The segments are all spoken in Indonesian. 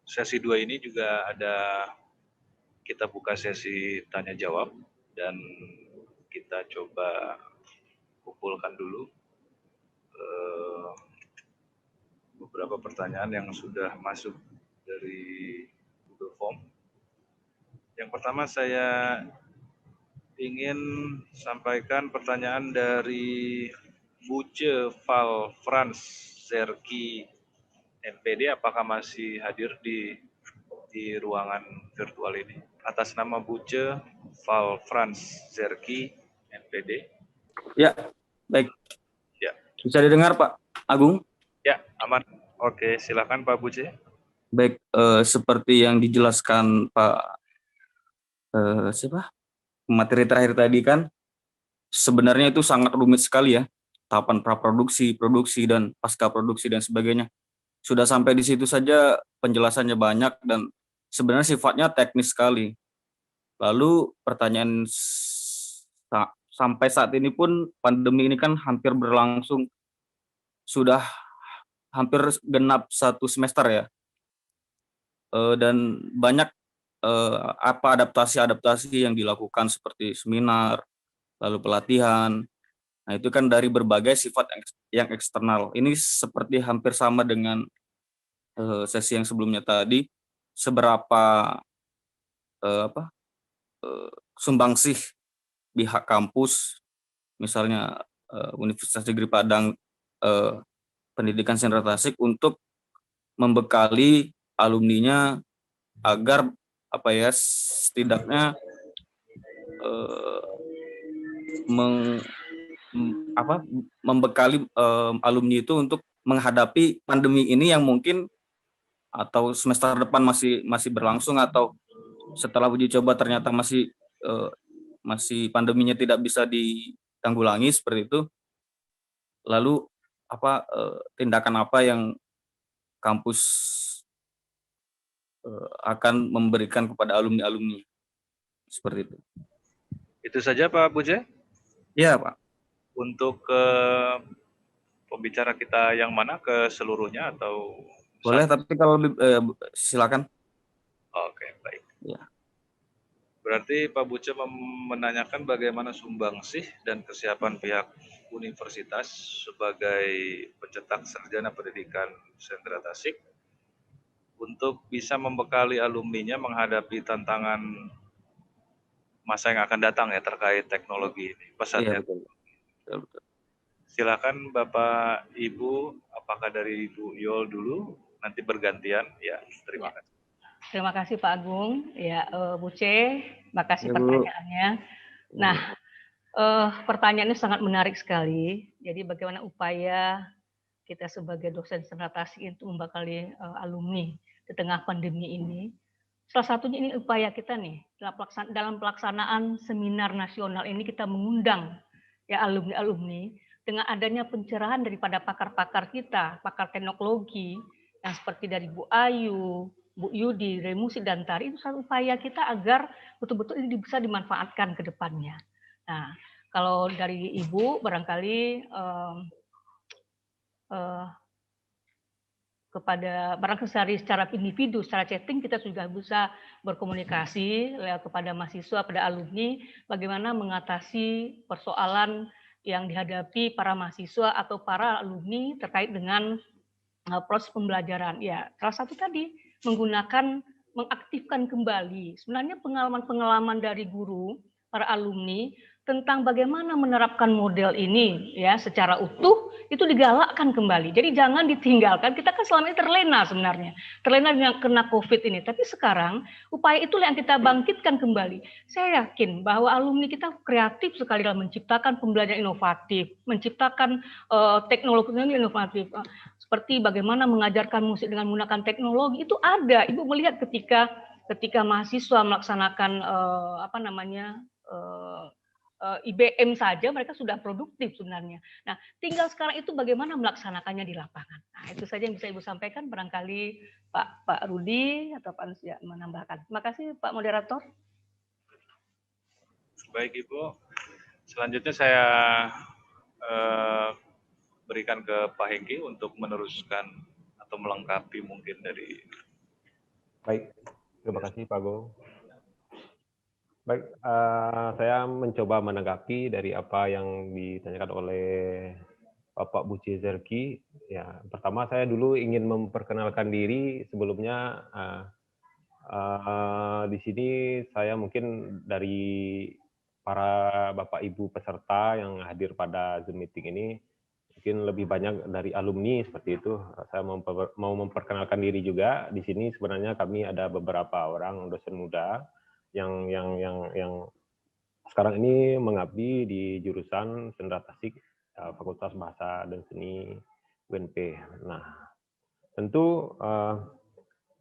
sesi 2 ini juga kita buka sesi tanya jawab dan kita coba kumpulkan dulu beberapa pertanyaan yang sudah masuk dari Google Form. Yang pertama saya ingin sampaikan pertanyaan dari Buce Val Frans Zerki NPD, apakah masih hadir di ruangan virtual ini? Atas nama Buce Val Frans Zerki NPD. Ya, baik. Ya. Bisa didengar Pak Agung? Ya, aman. Oke, silakan Pak Buce. Baik, seperti yang dijelaskan Pak materi terakhir tadi kan, sebenarnya itu sangat rumit sekali ya, tahapan praproduksi, produksi, dan pasca produksi dan sebagainya. Sudah sampai di situ saja penjelasannya banyak dan sebenarnya sifatnya teknis sekali. Lalu pertanyaan sampai saat ini pun pandemi ini kan hampir berlangsung, sudah hampir genap 1 semester ya. Dan banyak adaptasi yang dilakukan seperti seminar, lalu pelatihan. Nah, itu kan dari berbagai sifat yang eksternal. Ini seperti hampir sama dengan sesi yang sebelumnya tadi, seberapa sumbangsih pihak kampus, misalnya Universitas Negeri Padang, Pendidikan Sendra Tasik, untuk membekali alumninya agar setidaknya membekali alumni itu untuk menghadapi pandemi ini yang mungkin atau semester depan masih berlangsung, atau setelah uji coba ternyata masih pandeminya tidak bisa ditanggulangi seperti itu. Lalu tindakan apa yang kampus akan memberikan kepada alumni-alumni seperti itu. Itu saja Pak Buce? Iya Pak. Untuk pembicara kita yang mana, ke seluruhnya atau? Boleh, tapi kalau lebih silakan. Oke, baik. Ya. Berarti Pak Buce menanyakan bagaimana sumbangsih dan kesiapan pihak universitas sebagai pencetak sarjana pendidikan Sendra Tasik untuk bisa membekali alumninya menghadapi tantangan masa yang akan datang ya terkait teknologi ini. Pesannya. Iya, betul. Silakan Bapak Ibu, apakah dari Ibu Yol dulu, nanti bergantian ya. Terima kasih. Terima kasih Pak Agung. Ya, Buce, makasih pertanyaannya. Nah, pertanyaannya sangat menarik sekali. Jadi bagaimana upaya kita sebagai dosen Sendra Tasik itu membekali alumni di tengah pandemi ini. Salah satunya ini upaya kita nih, dalam pelaksanaan seminar nasional ini kita mengundang ya alumni-alumni dengan adanya pencerahan daripada pakar-pakar kita, pakar teknologi yang seperti dari Bu Ayu, Bu Yudi, Remusi, dan Tari, itu satu upaya kita agar betul-betul ini bisa dimanfaatkan ke depannya. Nah, kalau dari Ibu barangkali kepada barangkali secara individu, secara chatting kita juga bisa berkomunikasi kepada mahasiswa, pada alumni, bagaimana mengatasi persoalan yang dihadapi para mahasiswa atau para alumni terkait dengan proses pembelajaran. Ya, salah satu tadi mengaktifkan kembali sebenarnya pengalaman-pengalaman dari guru, para alumni tentang bagaimana menerapkan model ini ya secara utuh, itu digalakkan kembali. Jadi jangan ditinggalkan. Kita kan selama ini terlena sebenarnya, terlena dengan kena COVID ini. Tapi sekarang upaya itulah yang kita bangkitkan kembali. Saya yakin bahwa alumni kita kreatif sekali dalam menciptakan pembelajaran inovatif, menciptakan teknologi inovatif. Seperti bagaimana mengajarkan musik dengan menggunakan teknologi, itu ada. Ibu melihat ketika mahasiswa melaksanakan IBM saja mereka sudah produktif sebenarnya. Nah, tinggal sekarang itu bagaimana melaksanakannya di lapangan. Nah, itu saja yang bisa Ibu sampaikan. Barangkali Pak Rudi atau Pak Ansia menambahkan. Terima kasih Pak Moderator. Baik Ibu. Selanjutnya saya berikan ke Pak Hengki untuk meneruskan atau melengkapi mungkin dari Baik, terima kasih Pak Agung. Baik, saya mencoba menanggapi dari apa yang ditanyakan oleh Bapak Buce Zerki. Ya, pertama saya dulu ingin memperkenalkan diri. Sebelumnya di sini saya mungkin dari para Bapak Ibu peserta yang hadir pada Zoom meeting ini mungkin lebih banyak dari alumni seperti itu. Saya mau memperkenalkan diri juga. Di sini sebenarnya kami ada beberapa orang dosen muda yang sekarang ini mengabdi di jurusan Sendra Tasik, Fakultas Bahasa dan Seni UNP. Nah, tentu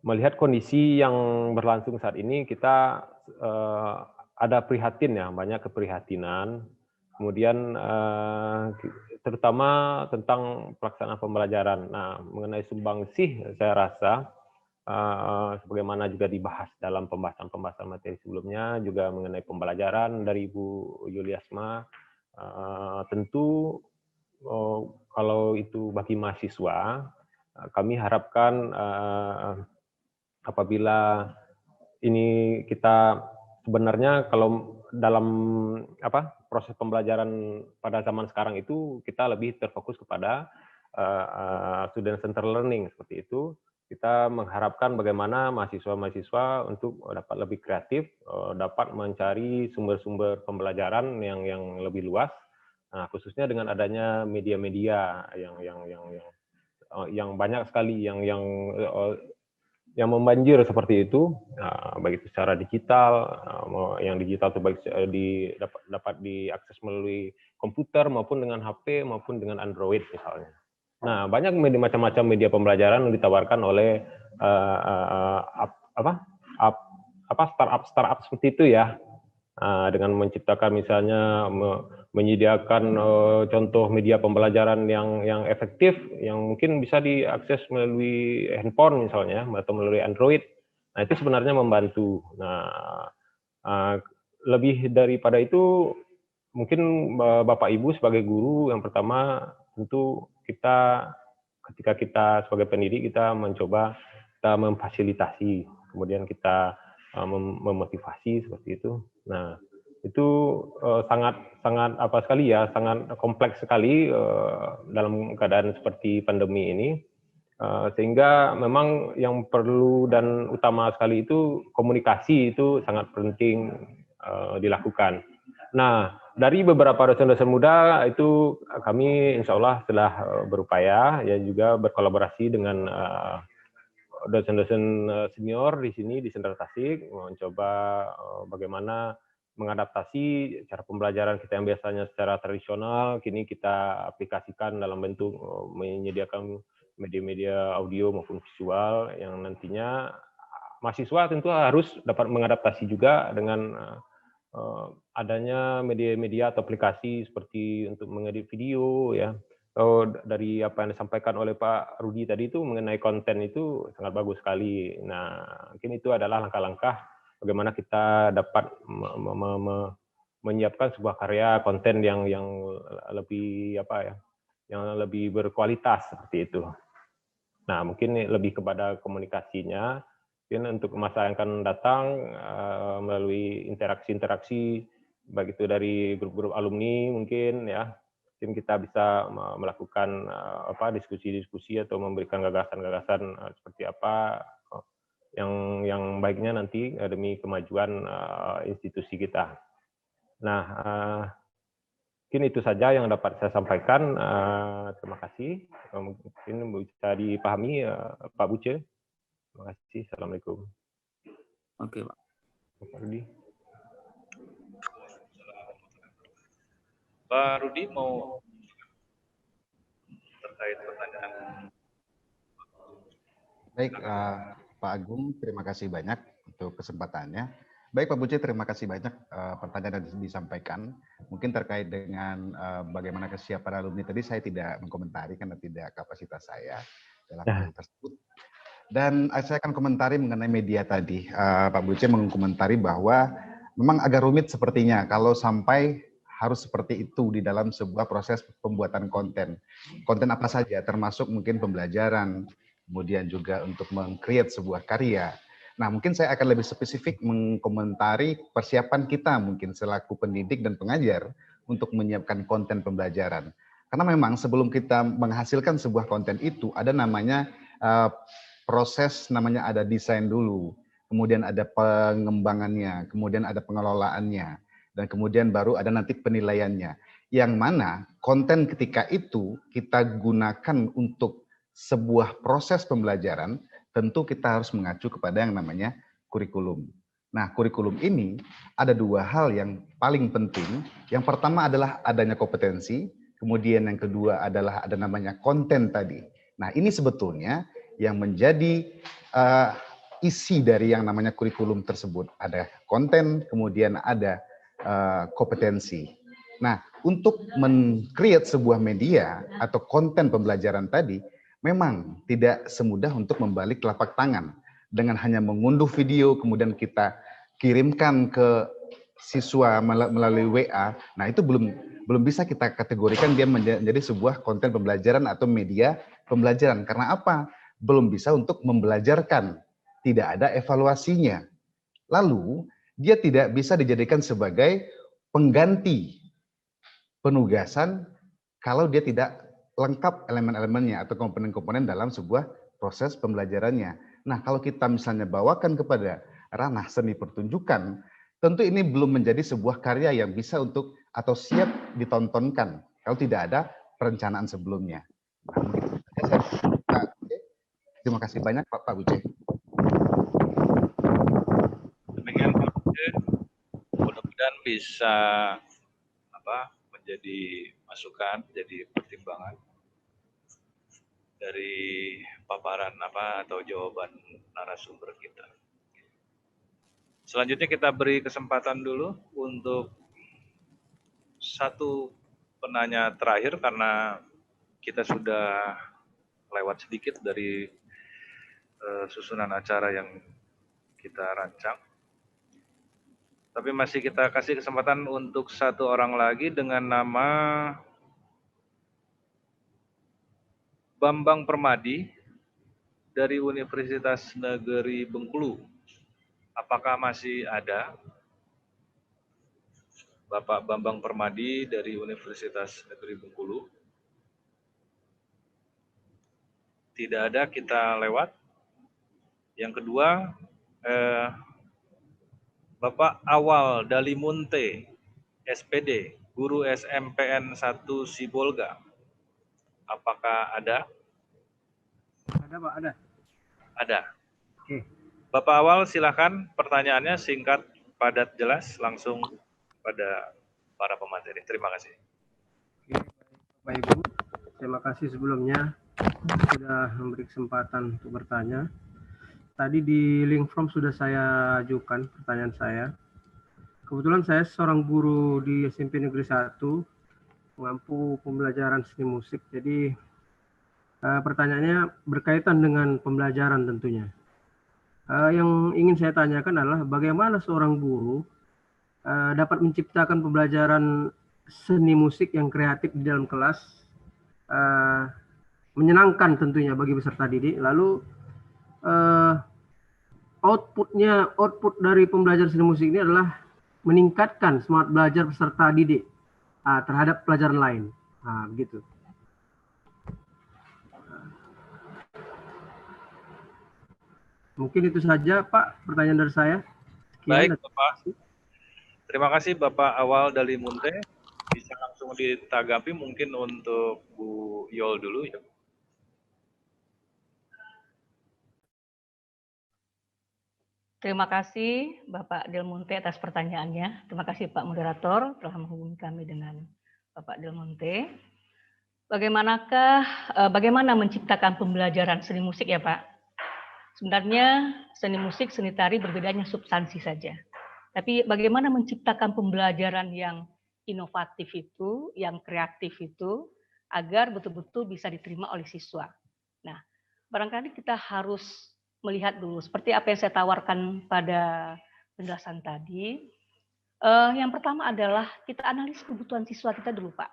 melihat kondisi yang berlangsung saat ini, kita ada prihatin ya, banyak keprihatinan. Kemudian terutama tentang pelaksanaan pembelajaran. Nah, mengenai sumbangsih, saya rasa sebagaimana juga dibahas dalam pembahasan materi sebelumnya, juga mengenai pembelajaran dari Ibu Yuliasma, tentu kalau itu bagi mahasiswa, kami harapkan apabila ini kita sebenarnya kalau dalam proses pembelajaran pada zaman sekarang itu kita lebih terfokus kepada student center learning seperti itu. Kita mengharapkan bagaimana mahasiswa-mahasiswa untuk dapat lebih kreatif, dapat mencari sumber-sumber pembelajaran yang lebih luas. Nah, khususnya dengan adanya media-media yang banyak sekali yang membanjir seperti itu, baik itu secara digital, yang digital itu baik dapat diakses melalui komputer maupun dengan HP maupun dengan Android misalnya. Nah, banyak macam-macam media pembelajaran yang ditawarkan oleh startup seperti itu ya, dengan menciptakan misalnya menyediakan contoh media pembelajaran yang efektif, yang mungkin bisa diakses melalui handphone misalnya atau melalui Android. Nah, itu sebenarnya membantu. Nah, lebih daripada itu, mungkin Bapak Ibu sebagai guru, yang pertama tentu kita ketika kita sebagai pendidik kita mencoba kita memfasilitasi, kemudian kita memotivasi seperti itu. Nah, itu sangat sekali ya, sangat kompleks sekali dalam keadaan seperti pandemi ini, sehingga memang yang perlu dan utama sekali itu komunikasi itu sangat penting dilakukan. Nah, dari beberapa dosen-dosen muda itu kami insya Allah telah berupaya ya juga berkolaborasi dengan dosen-dosen senior di sini di Sendra Tasik, mencoba bagaimana mengadaptasi cara pembelajaran kita yang biasanya secara tradisional, kini kita aplikasikan dalam bentuk menyediakan media-media audio maupun visual yang nantinya mahasiswa tentu harus dapat mengadaptasi juga dengan adanya media-media atau aplikasi seperti untuk mengedit video ya. Dari apa yang disampaikan oleh Pak Rudi tadi itu mengenai konten itu sangat bagus sekali. Nah, mungkin itu adalah langkah-langkah bagaimana kita dapat menyiapkan sebuah karya konten yang lebih yang lebih berkualitas seperti itu. Nah, mungkin lebih kepada komunikasinya. Mungkin untuk masa yang akan datang melalui interaksi-interaksi baik itu dari grup-grup alumni mungkin ya, mungkin kita bisa melakukan diskusi-diskusi atau memberikan gagasan-gagasan seperti apa yang baiknya nanti demi kemajuan institusi kita. Nah, mungkin itu saja yang dapat saya sampaikan. Terima kasih. Mungkin bisa dipahami Pak Buce. Terima kasih. Assalamualaikum. Oke, Pak. Pak Rudi. Pak Rudi mau terkait pertanyaan. Baik, Pak Agung, terima kasih banyak untuk kesempatannya. Baik, Pak Buce, terima kasih banyak pertanyaan yang disampaikan. Mungkin terkait dengan bagaimana kesiapan alumni tadi, saya tidak mengomentari karena tidak kapasitas saya dalam hal tersebut. Dan saya akan komentari mengenai media tadi. Pak Buce mengomentari bahwa memang agak rumit sepertinya kalau sampai harus seperti itu di dalam sebuah proses pembuatan konten. Konten apa saja, termasuk mungkin pembelajaran, kemudian juga untuk meng-create sebuah karya. Nah, mungkin saya akan lebih spesifik mengkomentari persiapan kita mungkin selaku pendidik dan pengajar untuk menyiapkan konten pembelajaran. Karena memang sebelum kita menghasilkan sebuah konten itu ada namanya proses, namanya ada desain dulu, kemudian ada pengembangannya, kemudian ada pengelolaannya, dan kemudian baru ada nanti penilaiannya. Yang mana konten ketika itu kita gunakan untuk sebuah proses pembelajaran, tentu kita harus mengacu kepada yang namanya kurikulum. Nah, kurikulum ini ada dua hal yang paling penting. Yang pertama adalah adanya kompetensi, kemudian yang kedua adalah ada namanya konten tadi. Nah, ini sebetulnya yang menjadi isi dari yang namanya kurikulum tersebut. Ada konten, kemudian ada kompetensi. Nah, untuk men-create sebuah media atau konten pembelajaran tadi, memang tidak semudah untuk membalik telapak tangan. Dengan hanya mengunduh video, kemudian kita kirimkan ke siswa melalui WA, nah itu belum bisa kita kategorikan dia menjadi sebuah konten pembelajaran atau media pembelajaran. Karena apa? Belum bisa untuk membelajarkan. Tidak ada evaluasinya. Lalu, dia tidak bisa dijadikan sebagai pengganti penugasan kalau dia tidak lengkap elemen-elemennya atau komponen-komponen dalam sebuah proses pembelajarannya. Nah, kalau kita misalnya bawakan kepada ranah seni pertunjukan, tentu ini belum menjadi sebuah karya yang bisa untuk atau siap ditontonkan kalau tidak ada perencanaan sebelumnya. Nah, terima kasih banyak Pak Buce. Demikian Pak Buce, mudah-mudahan bisa menjadi masukan, jadi pertimbangan dari paparan atau jawaban narasumber kita. Selanjutnya kita beri kesempatan dulu untuk satu penanya terakhir karena kita sudah lewat sedikit dari susunan acara yang kita rancang. Tapi masih kita kasih kesempatan untuk satu orang lagi dengan nama Bambang Permadi dari Universitas Negeri Bengkulu. Apakah masih ada? Bapak Bambang Permadi dari Universitas Negeri Bengkulu. Tidak ada, kita lewat. Yang kedua, Bapak Awal Dalimunte, SPD, Guru SMPN 1 Sibolga. Apakah ada? Ada Pak, ada. Ada. Oke. Bapak Awal silakan pertanyaannya singkat, padat, jelas, langsung pada para pemateri. Terima kasih. Oke, Bapak Ibu, terima kasih sebelumnya sudah memberi kesempatan untuk bertanya. Tadi di link form sudah saya ajukan pertanyaan saya. Kebetulan saya seorang guru di SMP Negeri 1, mengampu pembelajaran seni musik. Jadi pertanyaannya berkaitan dengan pembelajaran tentunya. Yang ingin saya tanyakan adalah bagaimana seorang guru dapat menciptakan pembelajaran seni musik yang kreatif di dalam kelas, menyenangkan tentunya bagi peserta didik. Lalu output dari pembelajaran seni musik ini adalah meningkatkan semangat belajar peserta didik terhadap pelajaran lain. Begitu. Mungkin itu saja Pak pertanyaan dari saya. Baik Bapak. Terima kasih Bapak Awal Dalimunte. Bisa langsung ditanggapi mungkin untuk Bu Yol dulu ya. Terima kasih Bapak Delmunte atas pertanyaannya. Terima kasih Pak Moderator telah menghubungi kami dengan Bapak Delmunte. Bagaimana menciptakan pembelajaran seni musik ya Pak? Sebenarnya seni musik, seni tari berbedanya substansi saja. Tapi bagaimana menciptakan pembelajaran yang inovatif itu, yang kreatif itu, agar betul-betul bisa diterima oleh siswa. Nah, barangkali kita harus melihat dulu seperti apa yang saya tawarkan pada penjelasan tadi. Yang pertama adalah kita analisis kebutuhan siswa kita dulu, Pak.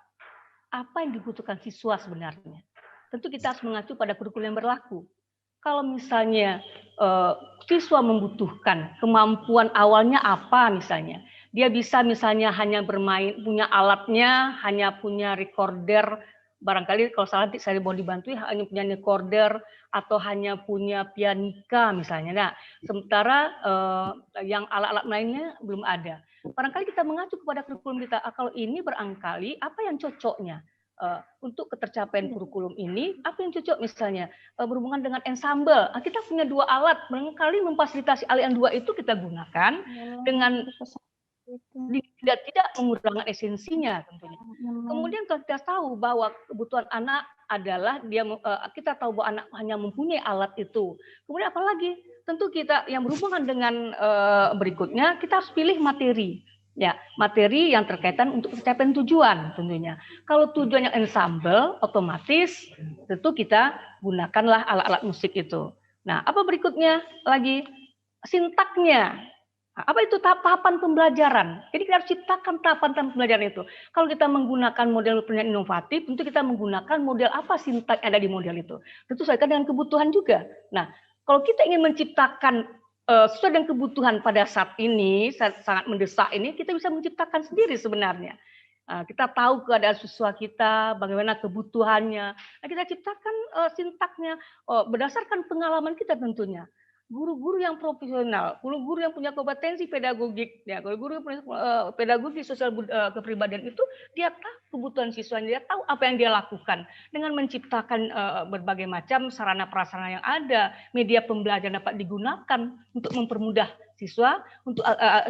Apa yang dibutuhkan siswa sebenarnya? Tentu kita harus mengacu pada kurikulum yang berlaku. kalau misalnya siswa membutuhkan kemampuan awalnya apa misalnya, dia bisa misalnya hanya bermain, punya alatnya, hanya punya recorder, barangkali kalau salah saya mau dibantu, hanya punya recorder atau hanya punya pianika misalnya. Nah, sementara yang alat-alat lainnya belum ada. Barangkali kita mengacu kepada kurikulum kita, kalau ini barangkali apa yang cocoknya untuk ketercapaian kurikulum ini, apa yang cocok misalnya berhubungan dengan ensemble. Kita punya 2 alat, barangkali memfasilitasi alat yang 2 itu kita gunakan dengan tidak mengurangi esensinya tentunya. Kemudian kalau kita tahu bahwa kebutuhan anak adalah kita tahu bahwa anak hanya mempunyai alat itu. Kemudian apalagi tentu kita yang berhubungan dengan berikutnya, kita harus pilih materi. Ya, materi yang terkaitan untuk pencapaian tujuan tentunya. Kalau tujuannya ensemble, otomatis tentu kita gunakanlah alat-alat musik itu. Nah, apa berikutnya lagi? Sintaknya. Nah, apa itu tahapan pembelajaran? Jadi kita harus ciptakan tahapan pembelajaran itu. Kalau kita menggunakan model penelitian inovatif, tentu kita menggunakan model apa sintak yang ada di model itu. Tentu sesuaikan dengan kebutuhan juga. Nah, kalau kita ingin menciptakan sesuai dengan kebutuhan pada saat ini, sangat mendesak ini, kita bisa menciptakan sendiri sebenarnya. Kita tahu keadaan siswa kita, bagaimana kebutuhannya. Nah, kita ciptakan sintaknya berdasarkan pengalaman kita tentunya. Guru-guru yang profesional, guru-guru yang punya kompetensi pedagogik, ya, guru-guru yang punya pedagogi sosial kepribadian itu dia tahu kebutuhan siswanya, dia tahu apa yang dia lakukan dengan menciptakan berbagai macam sarana prasarana yang ada, media pembelajaran dapat digunakan untuk mempermudah siswa untuk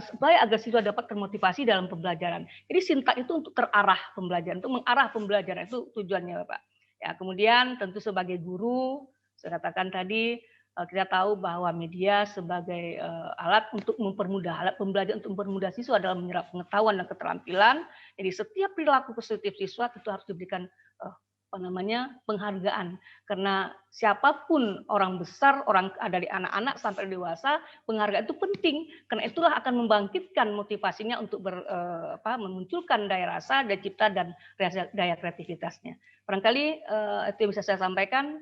supaya agar siswa dapat termotivasi dalam pembelajaran. Jadi sintak itu untuk terarah pembelajaran, untuk mengarah pembelajaran itu tujuannya, Bapak. Ya, kemudian tentu sebagai guru, saya katakan tadi kita tahu bahwa media sebagai alat untuk mempermudah, alat pembelajaran untuk mempermudah siswa dalam menyerap pengetahuan dan keterampilan. Jadi setiap perilaku positif siswa itu harus diberikan penghargaan. Karena siapapun orang besar, orang dari anak-anak sampai dewasa, penghargaan itu penting. Karena itulah akan membangkitkan motivasinya untuk memunculkan daya rasa, daya cipta dan daya kreativitasnya. Barangkali itu yang bisa saya sampaikan.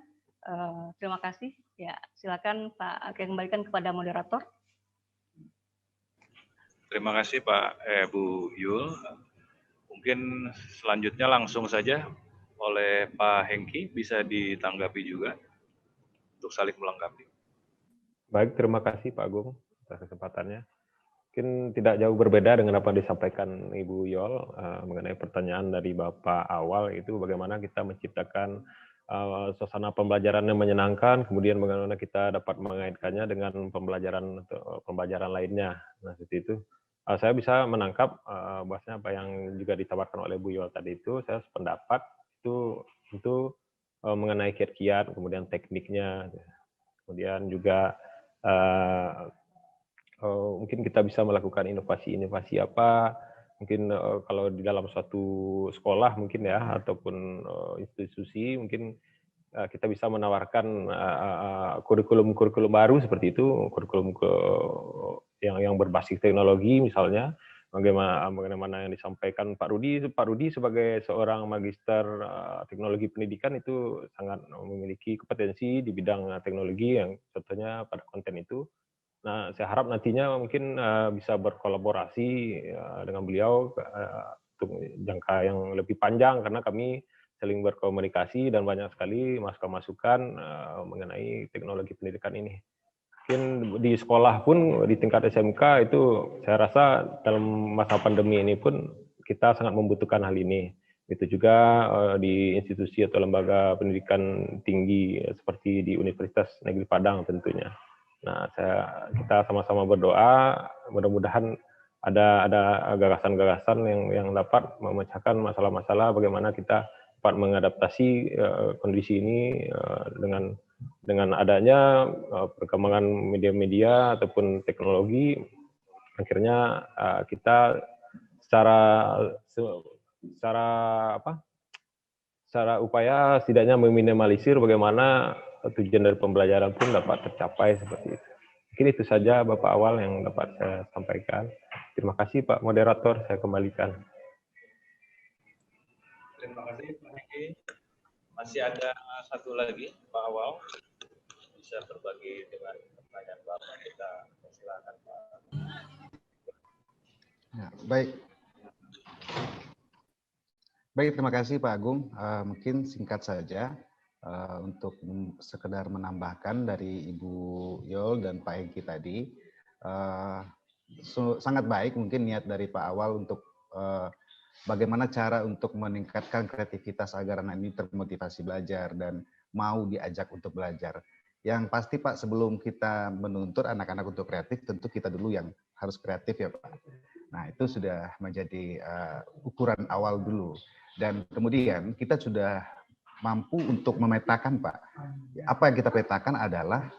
Terima kasih. Ya, silakan Pak, kembalikan kepada moderator. Terima kasih Pak Bu Yul. Mungkin selanjutnya langsung saja oleh Pak Hengki, bisa ditanggapi juga untuk saling melengkapi. Baik, terima kasih Pak Agung atas kesempatannya. Mungkin tidak jauh berbeda dengan apa yang disampaikan Ibu Yol mengenai pertanyaan dari Bapak awal, itu bagaimana kita menciptakan suasana pembelajaran yang menyenangkan, kemudian bagaimana kita dapat mengaitkannya dengan pembelajaran lainnya. Nah, seperti itu. Saya bisa menangkap bahwasanya apa yang juga ditawarkan oleh Bu Yol tadi itu, saya sependapat itu tentu mengenai kiat-kiat, kemudian tekniknya, kemudian juga mungkin kita bisa melakukan inovasi-inovasi apa, mungkin kalau di dalam suatu sekolah mungkin ya, ataupun institusi, mungkin kita bisa menawarkan kurikulum-kurikulum baru seperti itu, kurikulum yang berbasis teknologi misalnya, bagaimana yang disampaikan Pak Rudi sebagai seorang magister teknologi pendidikan itu sangat memiliki kompetensi di bidang teknologi yang contohnya pada konten itu. Nah, saya harap nantinya mungkin bisa berkolaborasi dengan beliau untuk jangka yang lebih panjang, karena kami saling berkomunikasi dan banyak sekali masukan-masukan mengenai teknologi pendidikan ini. Mungkin di sekolah pun, di tingkat SMK itu saya rasa dalam masa pandemi ini pun kita sangat membutuhkan hal ini. Itu juga di institusi atau lembaga pendidikan tinggi seperti di Universitas Negeri Padang tentunya. Nah, kita sama-sama berdoa, mudah-mudahan ada gagasan-gagasan yang dapat memecahkan masalah-masalah bagaimana kita dapat mengadaptasi kondisi ini dengan adanya perkembangan media-media ataupun teknologi. Akhirnya kita secara upaya setidaknya meminimalisir bagaimana tujuan dari pembelajaran pun dapat tercapai seperti itu. Mungkin itu saja Bapak awal yang dapat saya sampaikan. Terima kasih Pak Moderator, saya kembalikan. Terima kasih Pak Hengki. Masih ada satu lagi Pak Awal. bisa berbagi dengan pertanyaan Bapak. Kita silakan Pak. Ya, baik. Baik, terima kasih Pak Agung. Mungkin singkat saja untuk sekedar menambahkan dari Ibu Yol dan Pak Egi tadi. Sangat baik mungkin niat dari Pak Awal untuk bagaimana cara untuk meningkatkan kreativitas agar anak ini termotivasi belajar dan mau diajak untuk belajar. Yang pasti Pak, sebelum kita menuntut anak-anak untuk kreatif, tentu kita dulu yang harus kreatif ya Pak. Nah, itu sudah menjadi ukuran awal dulu. Dan kemudian kita sudah mampu untuk memetakan Pak. Apa yang kita petakan adalah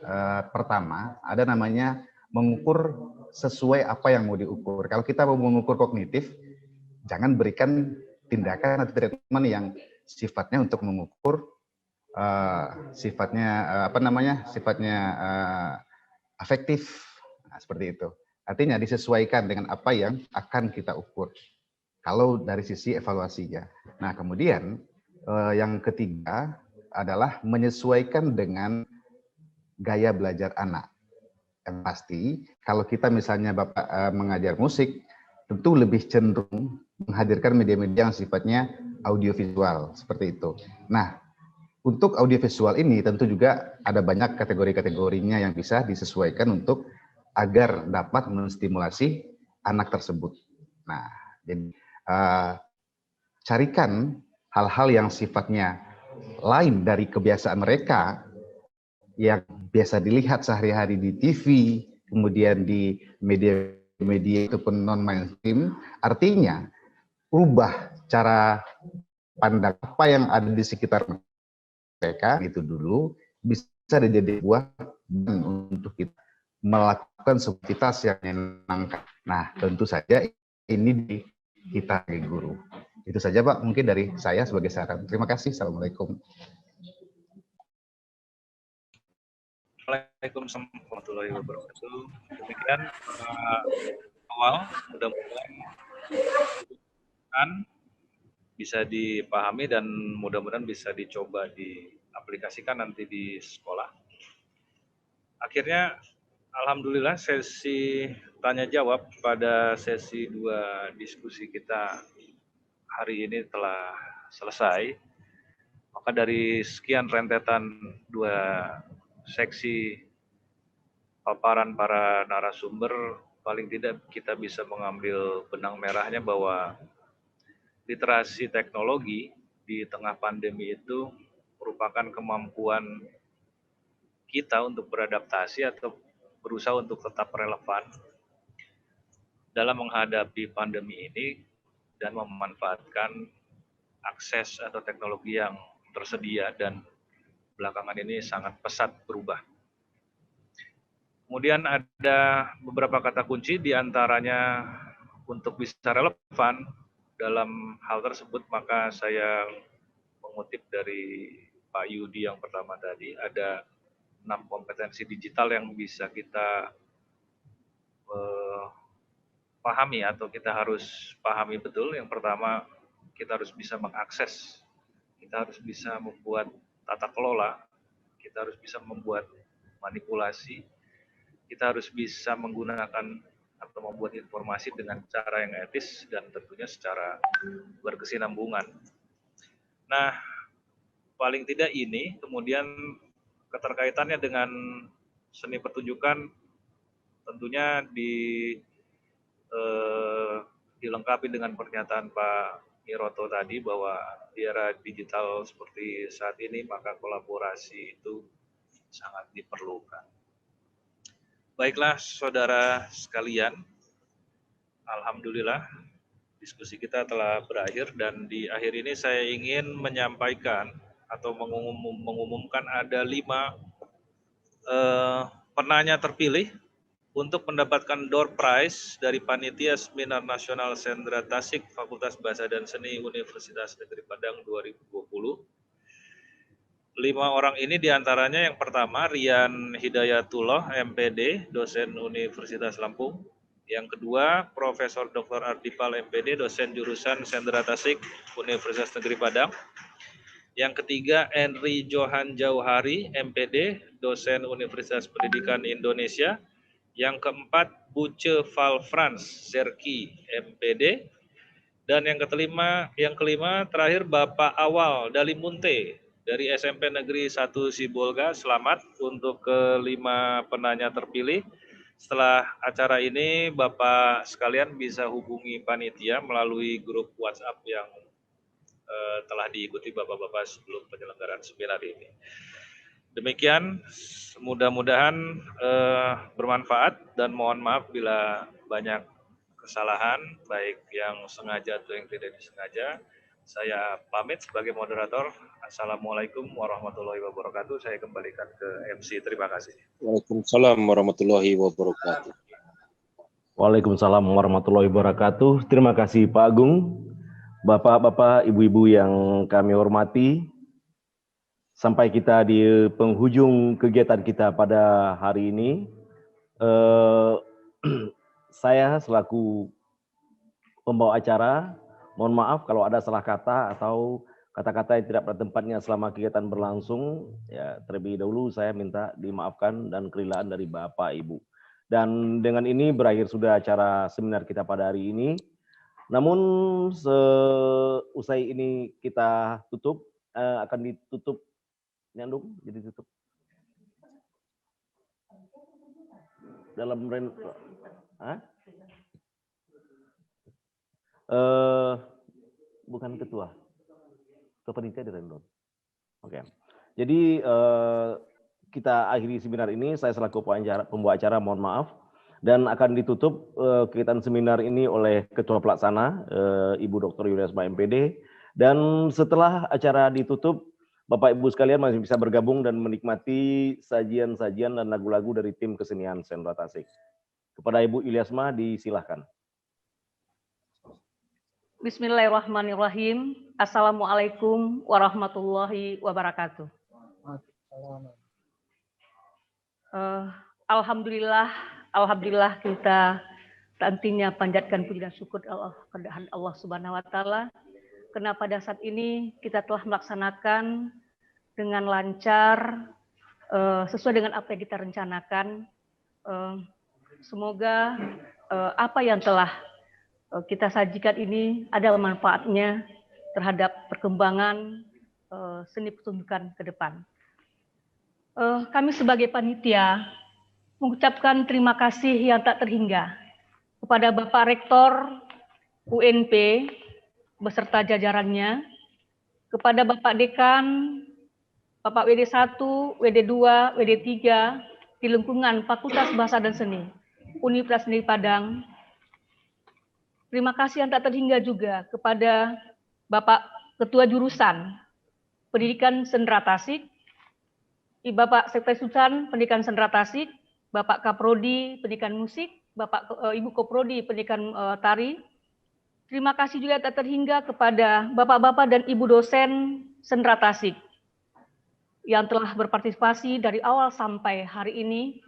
pertama, ada namanya mengukur sesuai apa yang mau diukur. Kalau kita mau mengukur kognitif, jangan berikan tindakan atau treatment yang sifatnya untuk mengukur sifatnya afektif, nah, seperti itu. Artinya disesuaikan dengan apa yang akan kita ukur. Kalau dari sisi evaluasinya. Nah, kemudian yang ketiga adalah menyesuaikan dengan gaya belajar anak. Yang pasti, kalau kita misalnya Bapak mengajar musik, tentu lebih cenderung menghadirkan media-media yang sifatnya audiovisual, seperti itu. Nah, untuk audiovisual ini tentu juga ada banyak kategori-kategorinya yang bisa disesuaikan untuk agar dapat menstimulasi anak tersebut. Nah, jadi carikan hal-hal yang sifatnya lain dari kebiasaan mereka yang biasa dilihat sehari-hari di TV, kemudian di media-media ataupun non-mainstream. Artinya, ubah cara pandang apa yang ada di sekitar mereka itu dulu bisa jadi buah untuk kita melakukan aktivitas yang menyenangkan. Nah, tentu saja ini di kita sebagai guru. Itu saja Pak, mungkin dari saya sebagai saran. Terima kasih. Assalamualaikum. Waalaikumsalam warahmatullahi wabarakatuh. Demikian awal mudah-mudahan bisa dipahami dan mudah-mudahan bisa dicoba diaplikasikan nanti di sekolah. Akhirnya alhamdulillah sesi tanya jawab pada sesi 2 diskusi kita hari ini telah selesai. Maka dari sekian rentetan 2 seksi paparan para narasumber, paling tidak kita bisa mengambil benang merahnya bahwa literasi teknologi di tengah pandemi itu merupakan kemampuan kita untuk beradaptasi atau berusaha untuk tetap relevan dalam menghadapi pandemi ini dan memanfaatkan akses atau teknologi yang tersedia dan belakangan ini sangat pesat berubah. Kemudian ada beberapa kata kunci diantaranya untuk bisa relevan dalam hal tersebut, maka saya mengutip dari Pak Yudi yang pertama tadi, ada 6 kompetensi digital yang bisa kita pahami atau kita harus pahami betul. Yang pertama, kita harus bisa mengakses, kita harus bisa membuat tata kelola, kita harus bisa membuat manipulasi, kita harus bisa menggunakan atau membuat informasi dengan cara yang etis dan tentunya secara berkesinambungan. Nah, paling tidak ini kemudian keterkaitannya dengan seni pertunjukan tentunya dilengkapi dengan pernyataan Pak Miroto tadi bahwa di era digital seperti saat ini maka kolaborasi itu sangat diperlukan. Baiklah saudara sekalian, alhamdulillah diskusi kita telah berakhir dan di akhir ini saya ingin menyampaikan atau mengumumkan ada 5 penanya terpilih untuk mendapatkan door prize dari Panitia Seminar Nasional Sendra Tasik Fakultas Bahasa dan Seni Universitas Negeri Padang 2020. 5 orang ini diantaranya yang pertama Rian Hidayatullah, MPD, dosen Universitas Lampung. Yang kedua Profesor Dr. Ardipal, MPD, dosen jurusan Sendra Tasik Universitas Negeri Padang. Yang ketiga, Henry Johan Jauhari, MPD, dosen Universitas Pendidikan Indonesia. Yang keempat, Buce Val Frans Serki, MPD. Dan yang kelima terakhir Bapak Awal Dalimunte dari SMP Negeri 1 Sibolga. Selamat untuk kelima penanya terpilih. Setelah acara ini Bapak sekalian bisa hubungi panitia melalui grup WhatsApp yang telah diikuti Bapak-Bapak sebelum penyelenggaraan seminar ini. Demikian, mudah-mudahan bermanfaat dan mohon maaf bila banyak kesalahan, baik yang sengaja atau yang tidak disengaja. Saya pamit sebagai moderator. Assalamualaikum warahmatullahi wabarakatuh. Saya kembalikan ke MC. Terima kasih. Waalaikumsalam warahmatullahi wabarakatuh. Waalaikumsalam warahmatullahi wabarakatuh. Terima kasih Pak Agung. Bapak-bapak, ibu-ibu yang kami hormati, sampai kita di penghujung kegiatan kita pada hari ini, saya selaku pembawa acara, mohon maaf kalau ada salah kata atau kata-kata yang tidak pada tempatnya selama kegiatan berlangsung. Ya, terlebih dahulu saya minta dimaafkan dan kerelaan dari Bapak Ibu. Dan dengan ini berakhir sudah acara seminar kita pada hari ini. Namun seusai ini kita tutup, akan ditutup, nyandung, jadi tutup. Dalam bukan ketua panitia di Rendon. Oke. Jadi kita akhiri seminar ini. Saya selaku pembawa acara mohon maaf. Dan akan ditutup kegiatan seminar ini oleh Ketua Pelaksana, Ibu Dr. Yuliasma MPD. Dan setelah acara ditutup, Bapak Ibu sekalian masih bisa bergabung dan menikmati sajian-sajian dan lagu-lagu dari tim kesenian Sentra Tasik. Kepada Ibu Yuliasma, disilahkan. Bismillahirrahmanirrahim. Assalamualaikum warahmatullahi wabarakatuh. Alhamdulillah kita nantinya panjatkan puji dan syukur Allah Subhanahu wa taala karena pada saat ini kita telah melaksanakan dengan lancar sesuai dengan apa yang kita rencanakan. Semoga apa yang telah kita sajikan ini ada manfaatnya terhadap perkembangan seni pertunjukan ke depan. Kami sebagai panitia mengucapkan terima kasih yang tak terhingga kepada Bapak Rektor UNP beserta jajarannya, kepada Bapak Dekan, Bapak WD1, WD2, WD3 di lingkungan Fakultas Bahasa dan Seni Universitas Negeri Padang. Terima kasih yang tak terhingga juga kepada Bapak Ketua Jurusan Pendidikan Sentra Tasik, Bapak Sekretaris Jurusan Pendidikan Sentra Tasik, Bapak Kaprodi Pendidikan Musik, Ibu Koprodi Pendidikan Tari. Terima kasih juga tak terhingga kepada Bapak-Bapak dan Ibu dosen Sentra Tasik yang telah berpartisipasi dari awal sampai hari ini.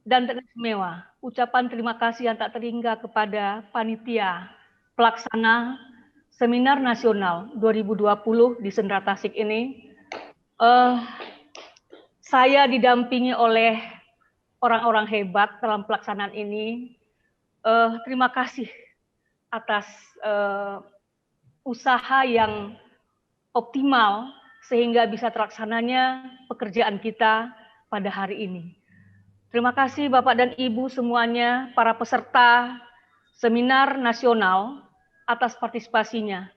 Dan teristimewa, ucapan terima kasih yang tak terhingga kepada panitia pelaksana Seminar Nasional 2020 di Sentra Tasik ini. Saya didampingi oleh orang-orang hebat dalam pelaksanaan ini. Terima kasih atas usaha yang optimal sehingga bisa terlaksananya pekerjaan kita pada hari ini. Terima kasih Bapak dan Ibu semuanya, para peserta Seminar Nasional atas partisipasinya.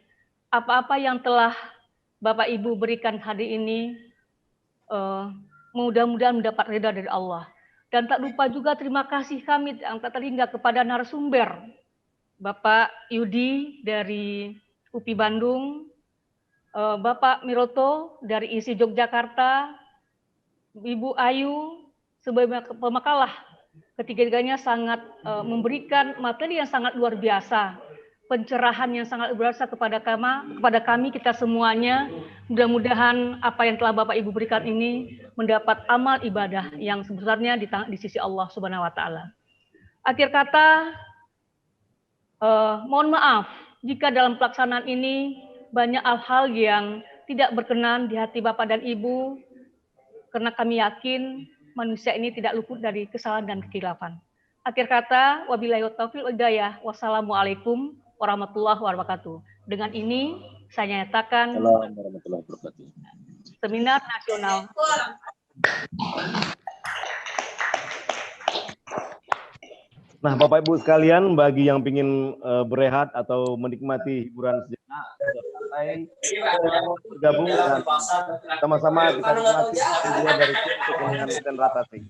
Apa-apa yang telah Bapak Ibu berikan hari ini, mudah-mudahan mendapat ridha dari Allah. Dan tak lupa juga terima kasih kami yang tak terhingga kepada narasumber, Bapak Yudi dari UPI Bandung, Bapak Miroto dari ISI Yogyakarta, Ibu Ayu sebagai pemakalah. Ketiga-tiganya sangat memberikan materi yang sangat luar biasa, pencerahan yang sangat luar biasa kepada kami kita semuanya. Mudah-mudahan apa yang telah Bapak Ibu berikan ini mendapat amal ibadah yang sebesarnya di sisi Allah Subhanahu wa taala. Akhir kata, mohon maaf jika dalam pelaksanaan ini banyak hal-hal yang tidak berkenan di hati Bapak dan Ibu, karena kami yakin manusia ini tidak luput dari kesalahan dan kekhilafan. Akhir kata, wabillahi taufiq wal hidayah. Wassalamualaikum warahmatullahi wabarakatuh. Dengan ini saya nyatakan Assalamualaikum warahmatullahi wabarakatuh. Seminar Nasional. Nah, Bapak Ibu sekalian, bagi yang ingin berehat atau menikmati hiburan sejenak, santai, bergabung dan sama-sama kita nikmati video dari Kekinian Sentra Tasik.